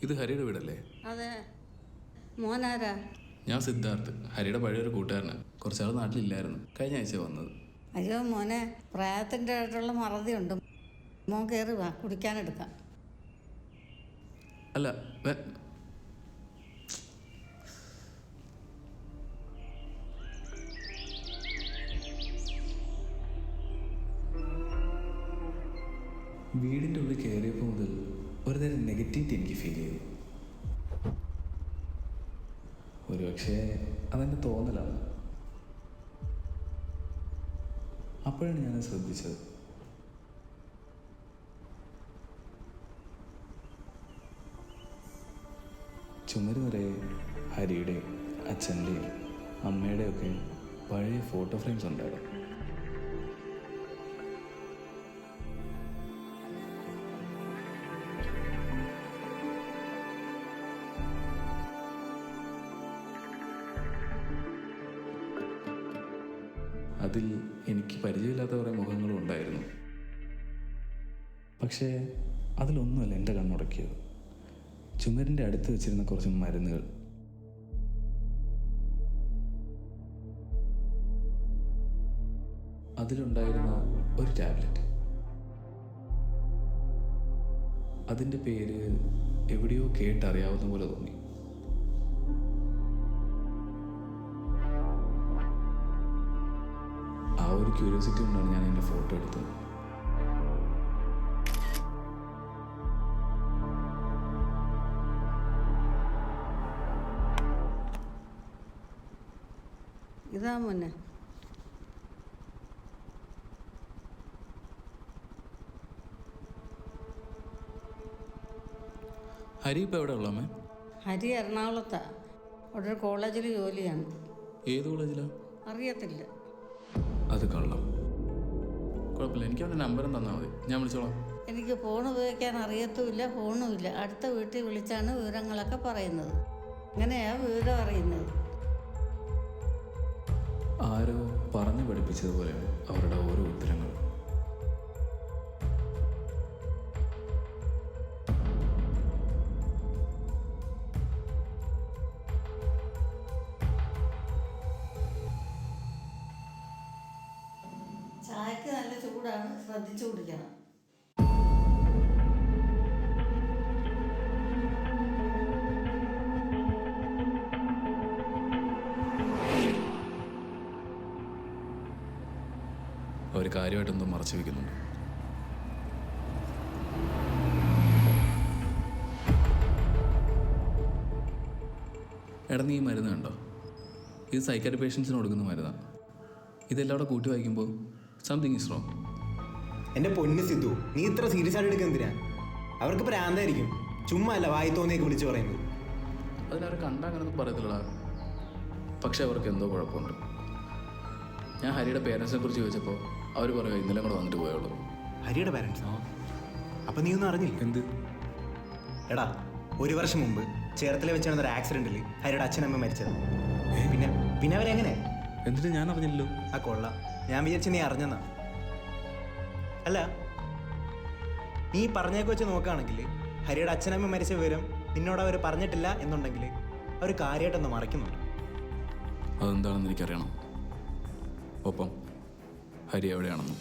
ഇത് ഹരിയുടെ വീടല്ലേ? അതെ. മോനാരാ? ഞാൻ സിദ്ധാർത്ഥ്, ഹരിയുടെ പഴയൊരു കൂട്ടുകാരനാണ്. കുറച്ചാൾ നാട്ടിലില്ലായിരുന്നു, കഴിഞ്ഞ ആഴ്ച വന്നത്. അയ്യോ മോനെ, പ്രായത്തിൻ്റെ ആയിട്ടുള്ള മറതിയുണ്ട്. മോൻ കയറി വാ, കുടിക്കാനെടുക്കാം. അല്ല, വീടിൻ്റെ ഉള്ളിൽ കയറിയപ്പോൾ മുതൽ ഒരുതരം നെഗറ്റിവിറ്റി എനിക്ക് ഫീൽ ചെയ്തു. ഒരുപക്ഷെ അതെൻ്റെ തോന്നലാണ്. അപ്പോഴാണ് ഞാനത് ശ്രദ്ധിച്ചത്. ചുമര് നിറയെ ഹരിയുടെ, അച്ഛൻ്റെയും അമ്മയുടെയും ഒക്കെ പഴയ ഫോട്ടോ ഫ്രെയിംസ് ഉണ്ടായിരുന്നു. അതിൽ എനിക്ക് പരിചയമില്ലാത്ത കുറേ മുഖങ്ങളും ഉണ്ടായിരുന്നു. പക്ഷേ അതിലൊന്നുമല്ല എൻ്റെ കണ്ണുടക്കിയത്. ചുമരിൻ്റെ അടുത്ത് വെച്ചിരുന്ന കുറച്ച് മരുന്നുകൾ. അതിലുണ്ടായിരുന്ന ഒരു ടാബ്ലറ്റ്. അതിൻ്റെ പേര് എവിടെയോ കേട്ടറിയാവുന്ന പോലെ തോന്നി. ആ ഒരു ക്യൂരിയോസിറ്റി കൊണ്ടാണ് ഞാൻ എൻ്റെ ഫോട്ടോ എടുത്തത്. ഇതാ മോനെ. ഹരി ഇപ്പോൾ എവിടെ ഉള്ള അമ്മേ? ഹരി എറണാകുളത്താ. അവിടെ ഒരു കോളേജിൽ ജോലിയാണ്. ഏത് കോളേജിലാണ്? അറിയത്തില്ല. അത് കള്ളം. കുഴപ്പമില്ല, എനിക്ക് അവൻ്റെ നമ്പറും തന്നാൽ മതി, ഞാൻ വിളിച്ചോളാം. എനിക്ക് ഫോൺ ഉപയോഗിക്കാൻ അറിയത്തുമില്ല, ഫോണുമില്ല. അടുത്ത വീട്ടിൽ വിളിച്ചാണ് വിവരങ്ങളൊക്കെ പറയുന്നത്. അങ്ങനെയാ വിവരം അറിയുന്നത്. ആരോ പറഞ്ഞു പഠിപ്പിച്ചതുപോലെയാണ് അവരുടെ ഓരോ ഉത്തരങ്ങളും. ചായക്ക് നല്ല ചൂടാണ്, ശ്രദ്ധിച്ചു കുടിക്കണം. അവർ കാര്യമായിട്ടെന്തോ മറച്ചു വയ്ക്കുന്നുണ്ട്. എടാ, നീ ഈ മരുന്ന് കണ്ടോ? ഇത് സൈക്കാട്രി പേഷ്യൻസിന് കൊടുക്കുന്ന മരുന്നാണ്. ഇതെല്ലാം കൂടെ കൂട്ടി വായിക്കുമ്പോൾ സംതിങ് ഈസ് റോങ്. എൻ്റെ പൊന്ന് സിദ്ധു, നീ ഇത്ര സീരിയസ് ആയിട്ട് എടുക്കുക എന്തിനാ? അവർക്ക് പ്രാന്തായിരിക്കും, ചുമ്മാ അല്ല വായി തോന്നിയൊക്കെ വിളിച്ചു പറയുന്നത്. അതിനവർ കണ്ടാൽ അങ്ങനെയൊന്നും പറയത്തില്ലടാ. പക്ഷെ അവർക്ക് എന്തോ കുഴപ്പമുണ്ട്. ഞാൻ ഹരിയുടെ പേരൻസിനെ കുറിച്ച് ചോദിച്ചപ്പോൾ അവർ പറയുക ഇന്നലെ കൂടെ വന്നിട്ട് പോയുള്ളൂ. ഹരിയുടെ പാരൻസ്? അപ്പം നീ ഒന്നും അറിഞ്ഞില്ല? എന്ത്? എടാ, 1 വർഷം മുമ്പ് ചേർത്തല വെച്ച് നടന്നൊരു ആക്സിഡന്റിൽ ഹരിയുടെ അച്ഛനമ്മ മരിച്ചത്. പിന്നെ അവരെങ്ങനെ? എന്നിട്ട് ഞാൻ അറിഞ്ഞില്ലല്ലോ. ആ കൊള്ളാം, ഞാൻ വിചാരിച്ച നീ അറിഞ്ഞെന്നാ. അല്ല, നീ പറഞ്ഞേക്ക് വെച്ച് നോക്കുകയാണെങ്കിൽ ഹരിയുടെ അച്ഛനമ്മ മരിച്ച വിവരം നിന്നോട് അവർ പറഞ്ഞിട്ടില്ല എന്നുണ്ടെങ്കിൽ അവർ കാര്യമായിട്ടൊന്ന് മറയ്ക്കുന്നുണ്ട്. അതെന്താണെന്ന് എനിക്കറിയണം. ഒപ്പം ഹരി എവിടെയാണെന്നും.